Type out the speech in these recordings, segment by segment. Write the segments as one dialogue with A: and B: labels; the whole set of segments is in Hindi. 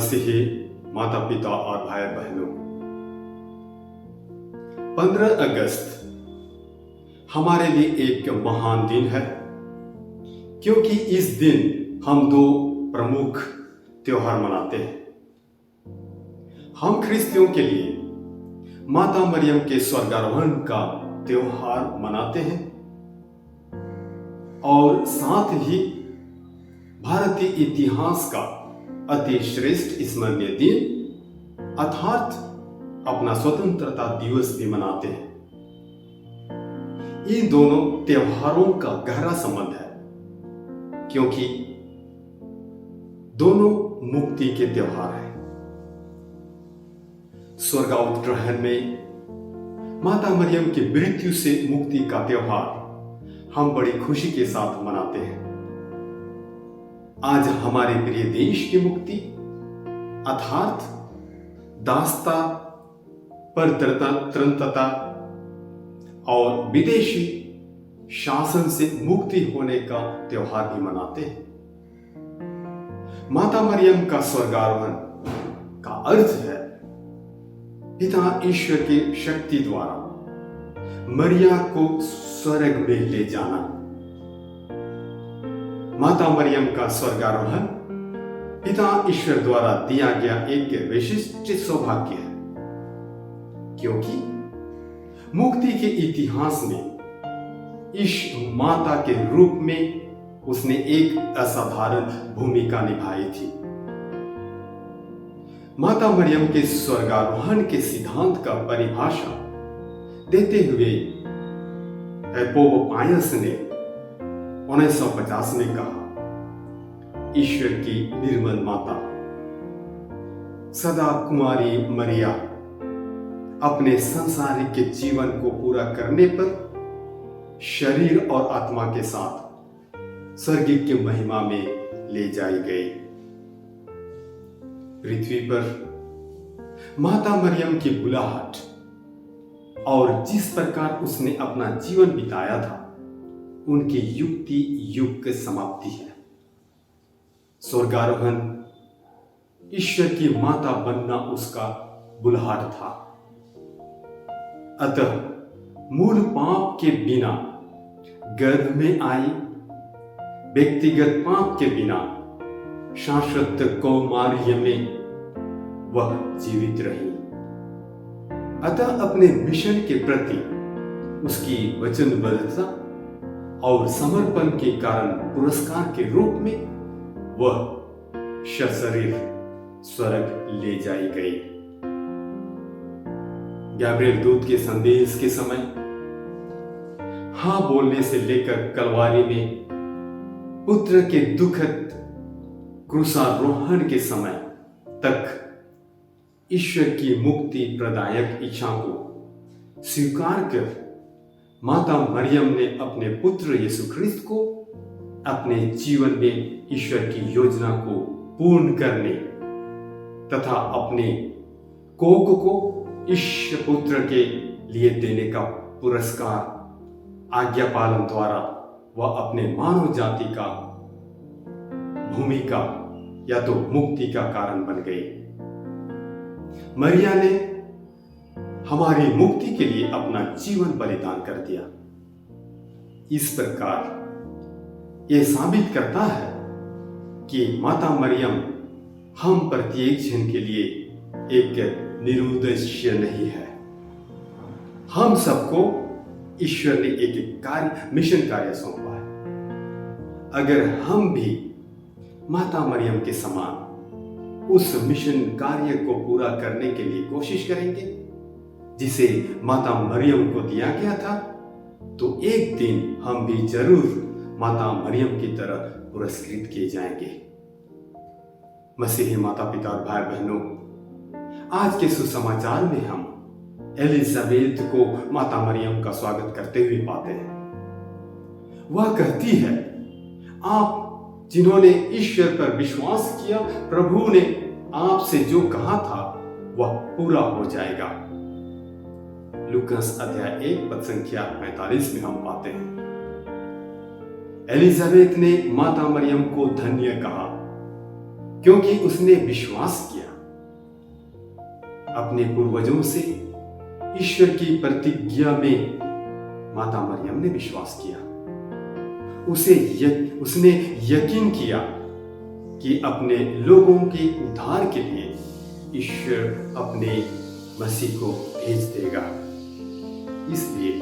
A: मसीही माता पिता और भाई बहनों, 15 अगस्त हमारे लिए एक महान दिन है, क्योंकि इस दिन हम दो प्रमुख त्योहार मनाते हैं। हम ख्रिस्तियों के लिए माता मरियम के स्वर्गारोहण का त्योहार मनाते हैं और साथ ही भारतीय इतिहास का अति श्रेष्ठ स्मरणीय दिन अर्थात अपना स्वतंत्रता दिवस भी मनाते हैं। इन दोनों त्योहारों का गहरा संबंध है, क्योंकि दोनों मुक्ति के त्योहार हैं। स्वर्गारोहण में माता मरियम की मृत्यु से मुक्ति का त्योहार हम बड़ी खुशी के साथ मनाते हैं। आज हमारे प्रिय देश की मुक्ति अर्थात दासता, परतंत्रता और विदेशी शासन से मुक्ति होने का त्योहार भी मनाते हैं। माता मरियम का स्वर्गारोहण का अर्थ है पिता ईश्वर की शक्ति द्वारा मरिया को स्वर्ग में ले जाना। माता मरियम का स्वर्गारोहण पिता ईश्वर द्वारा दिया गया एक विशिष्ट सौभाग्य है, क्योंकि मुक्ति के इतिहास में इस माता के रूप में उसने एक असाधारण भूमिका निभाई थी। माता मरियम के स्वर्गारोहण के सिद्धांत का परिभाषा देते हुए पोप पायस ने 1950 में कहा, ईश्वर की निर्मल माता सदा कुमारी मरिया अपने सांसारिक जीवन को पूरा करने पर शरीर और आत्मा के साथ स्वर्गिक महिमा में ले जाई गई। पृथ्वी पर माता मरियम की बुलाहट और जिस प्रकार उसने अपना जीवन बिताया था, उनकी युक्ति युग की समाप्ति है। स्वर्गारोहण ईश्वर की माता बनना उसका बुलाहट था। अतः मूल पाप के बिना गर्भ में आई, व्यक्तिगत पाप के बिना शाश्वत कौमार्य में वह जीवित रही। अतः अपने मिशन के प्रति उसकी वचनबद्धता और समर्पण के कारण पुरस्कार के रूप में वह सशरीर स्वर्ग ले जाई गई। गैब्रियल दूत के संदेश के समय हां बोलने से लेकर कलवारी में पुत्र के दुखद क्रूसारोहण के समय तक ईश्वर की मुक्ति प्रदायक इच्छा को स्वीकार कर माता मरियम ने अपने पुत्र यीशु ख्रिस्त को अपने जीवन में ईश्वर की योजना को पूर्ण करने तथा अपने कोख को ईश्वर पुत्र के लिए देने का पुरस्कार आज्ञा पालन द्वारा वह अपने मानव जाति का भूमिका या तो मुक्ति का कारण बन गई। मरिया ने हमारी मुक्ति के लिए अपना जीवन बलिदान कर दिया। इस प्रकार यह साबित करता है कि माता मरियम हम प्रत्येक जन के लिए एक निरुद्देश्य नहीं है। हम सबको ईश्वर ने एक मिशन कार्य सौंपा है। अगर हम भी माता मरियम के समान उस मिशन कार्य को पूरा करने के लिए कोशिश करेंगे जिसे माता मरियम को दिया गया था, तो एक दिन हम भी जरूर माता मरियम की तरह पुरस्कृत किए जाएंगे। मसीही माता पिता और भाई बहनों, आज के सुसमाचार में हम एलिजाबेथ को माता मरियम का स्वागत करते हुए पाते हैं। वह कहती है, आप जिन्होंने ईश्वर पर विश्वास किया, प्रभु ने आपसे जो कहा था वह पूरा हो जाएगा। लूकास अध्याय 1 पद संख्या 45 में हम पाते हैं। एलिजाबेथ ने माता मरियम को धन्य कहा क्योंकि उसने विश्वास किया। अपने पूर्वजों से ईश्वर की प्रतिज्ञा में माता मरियम ने विश्वास किया। उसने यकीन किया कि अपने लोगों के उद्धार के लिए ईश्वर अपने मसीह को भेज देगा। इसलिए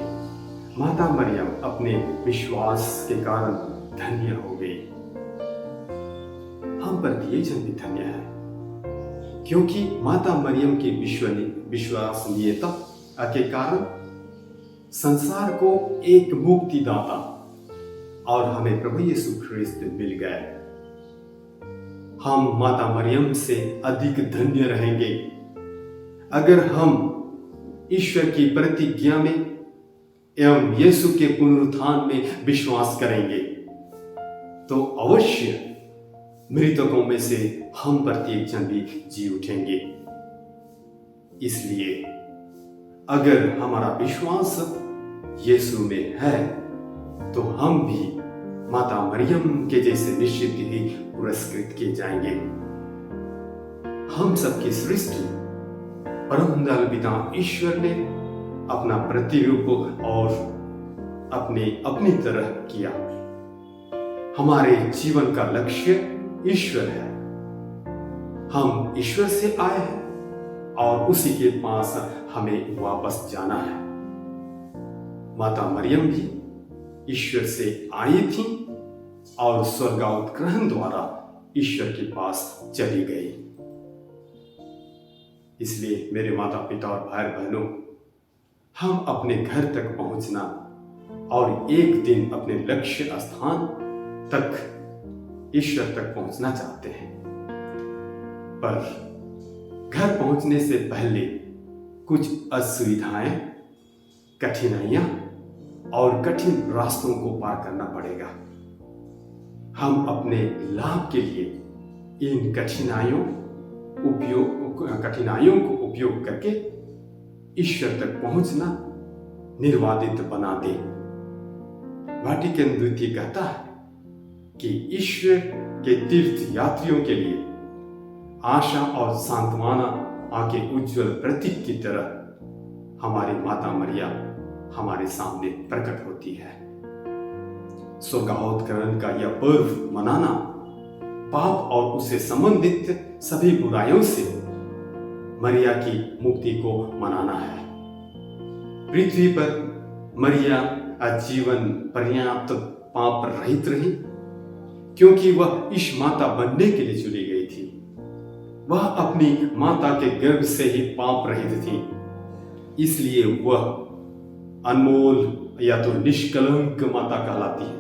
A: माता मरियम अपने विश्वास के कारण धन्य हो गई। हम प्रत्येक भी धन्य है, क्योंकि माता मरियम की विश्वसनीयता के कारण संसार को एक मुक्तिदाता और हमें प्रभु यीशु ख्रिस्त मिल गए। हम माता मरियम से अधिक धन्य रहेंगे अगर हम ईश्वर की प्रतिज्ञा में एवं यीशु के पुनरुत्थान में विश्वास करेंगे। तो अवश्य मृतकों में से हम प्रत्येक जन भी जी उठेंगे। इसलिए अगर हमारा विश्वास यीशु में है तो हम भी माता मरियम के जैसे निश्चित ही पुरस्कृत किए जाएंगे। हम सबकी सृष्टि परम दयालु पिता ईश्वर ने अपना प्रतिरूप और अपनी तरह किया। हमारे जीवन का लक्ष्य ईश्वर है। हम ईश्वर से आए हैं और उसी के पास हमें वापस जाना है। माता मरियम भी ईश्वर से आई थी और स्वर्गारोहण द्वारा ईश्वर के पास चली गई। इसलिए मेरे माता पिता और भाई बहनों, हम अपने घर तक पहुंचना और एक दिन अपने लक्ष्य स्थान तक ईश्वर तक पहुंचना चाहते हैं, पर घर पहुंचने से पहले कुछ असुविधाएं, कठिनाइयां और कठिन रास्तों को पार करना पड़ेगा। हम अपने लाभ के लिए इन कठिनाइयों को उपयोग करके ईश्वर तक पहुंचना निर्वादित बना दे। वाटिकन द्वितीय कहता है कि ईश्वर के तीर्थ यात्रियों के लिए आशा और सांत्वना आके उज्जवल प्रतीक की तरह हमारी माता मरिया हमारे सामने प्रकट होती है। स्वर्गारोहण का यह पर्व मनाना पाप और उससे संबंधित सभी बुराइयों से मरिया की मुक्ति को मनाना है। पृथ्वी पर मरिया आजीवन पर्याप्त पाप रहित रही, क्योंकि वह इस माता बनने के लिए चली गई थी। वह अपनी माता के गर्भ से ही पाप रहित थी, इसलिए वह अनमोल या तो निष्कलंक माता कहलाती है।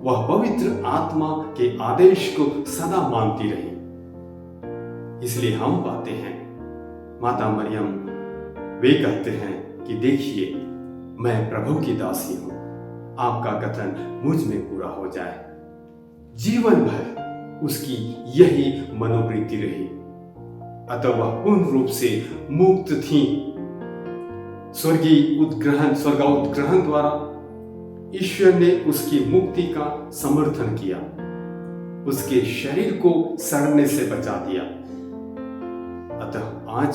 A: वह पवित्र आत्मा के आदेश को सदा मानती रही। इसलिए हम पाते हैं माता मरियम वे कहते हैं कि देखिए, मैं प्रभु की दासी हूं, आपका कथन मुझ में पूरा हो जाए। जीवन भर उसकी यही मनोवृत्ति रही, अतः वह पूर्ण रूप से मुक्त थी। स्वर्गारोहण द्वारा ईश्वर ने उसकी मुक्ति का समर्थन किया, उसके शरीर को सड़ने से बचा दिया। अतः आज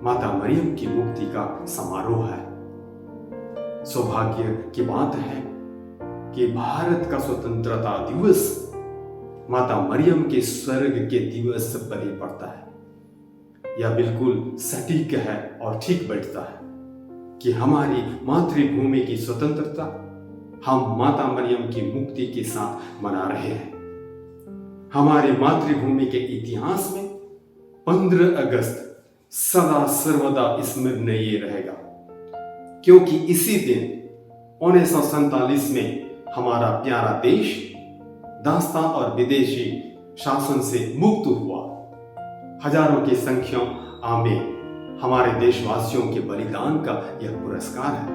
A: माता मरियम की मुक्ति का समारोह है। सौभाग्य की बात है कि भारत का स्वतंत्रता दिवस माता मरियम के स्वर्ग के दिवस पर ही पड़ता है। यह बिल्कुल सटीक है और ठीक बैठता है कि हमारी मातृभूमि की स्वतंत्रता हम माता मरियम की मुक्ति के साथ मना रहे हैं। हमारी मातृभूमि के इतिहास में 15 अगस्त सदा सर्वदा स्मरणीय रहेगा, क्योंकि इसी दिन 1947 में हमारा प्यारा देश दास्तां और विदेशी शासन से मुक्त हुआ। हजारों की संख्या में हमारे देशवासियों के बलिदान का यह पुरस्कार है।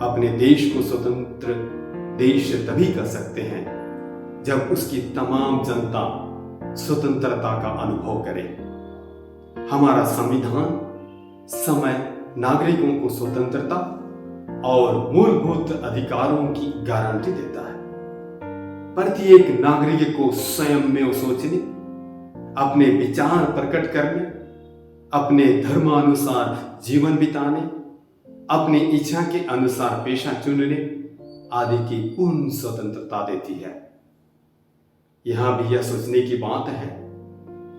A: अपने देश को स्वतंत्र देश तभी कह सकते हैं जब उसकी तमाम जनता स्वतंत्रता का अनुभव करे। हमारा संविधान समय नागरिकों को स्वतंत्रता और मूलभूत अधिकारों की गारंटी देता है। प्रत्येक नागरिक को स्वयं में सोचने, अपने विचार प्रकट करने, अपने धर्मानुसार जीवन बिताने, अपनी इच्छा के अनुसार पेशा चुनने आदि की पूर्ण स्वतंत्रता देती है। यहां भी यह सोचने की बात है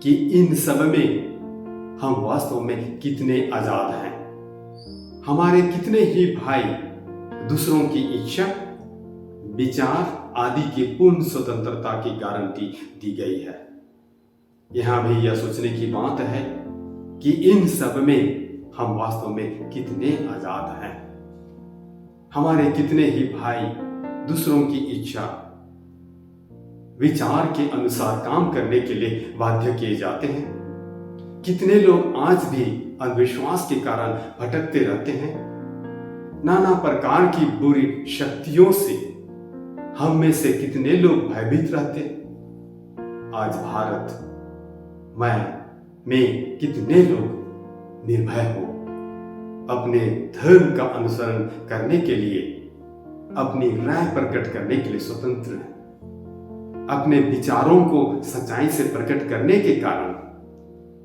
A: कि इन सब में हम वास्तव में कितने आजाद हैं। हमारे कितने ही भाई दूसरों की इच्छा, विचार आदि की पूर्ण स्वतंत्रता की गारंटी दी गई है। यहां भी यह सोचने की बात है कि इन सब में हम वास्तव में कितने आजाद हैं। हमारे कितने ही भाई दूसरों की इच्छा, विचार के अनुसार काम करने के लिए बाध्य किए जाते हैं। कितने लोग आज भी अंधविश्वास के कारण भटकते रहते हैं। नाना प्रकार की बुरी शक्तियों से हम में से कितने लोग भयभीत रहते हैं। आज भारत में कितने लोग निर्भय हो अपने धर्म का अनुसरण करने के लिए, अपनी राय प्रकट करने के लिए स्वतंत्र है। अपने विचारों को सच्चाई से प्रकट करने के कारण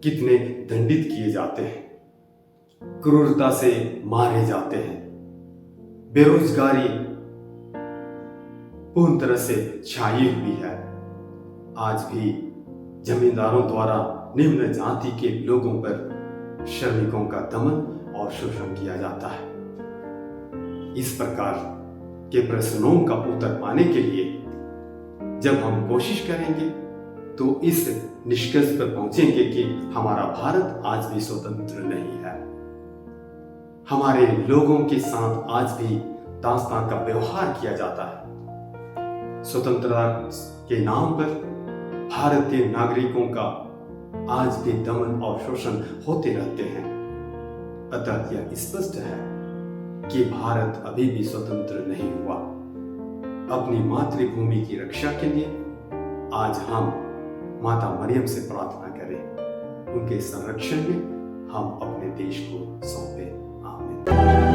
A: कितने दंडित किए जाते हैं, क्रूरता से मारे जाते हैं। बेरोजगारी पूर्ण तरह से छाई हुई है। आज भी जमींदारों द्वारा निम्न जाति के लोगों पर श्रमिकों का दमन और शोषण किया जाता है। इस प्रकार के प्रश्नों का उत्तर पाने के लिए जब हम कोशिश करेंगे तो इस निष्कर्ष पर पहुंचेंगे कि हमारा भारत आज भी स्वतंत्र नहीं है। हमारे लोगों के साथ आज भी दास्तां का व्यवहार किया जाता है। स्वतंत्रता के नाम पर भारतीय नागरिकों का आज भी दमन और शोषण होते रहते हैं। अतः यह स्पष्ट है कि भारत अभी भी स्वतंत्र नहीं हुआ। अपनी मातृभूमि की रक्षा के लिए आज हम माता मरियम से प्रार्थना करें, उनके संरक्षण में हम अपने देश को सौंपें। आमीन।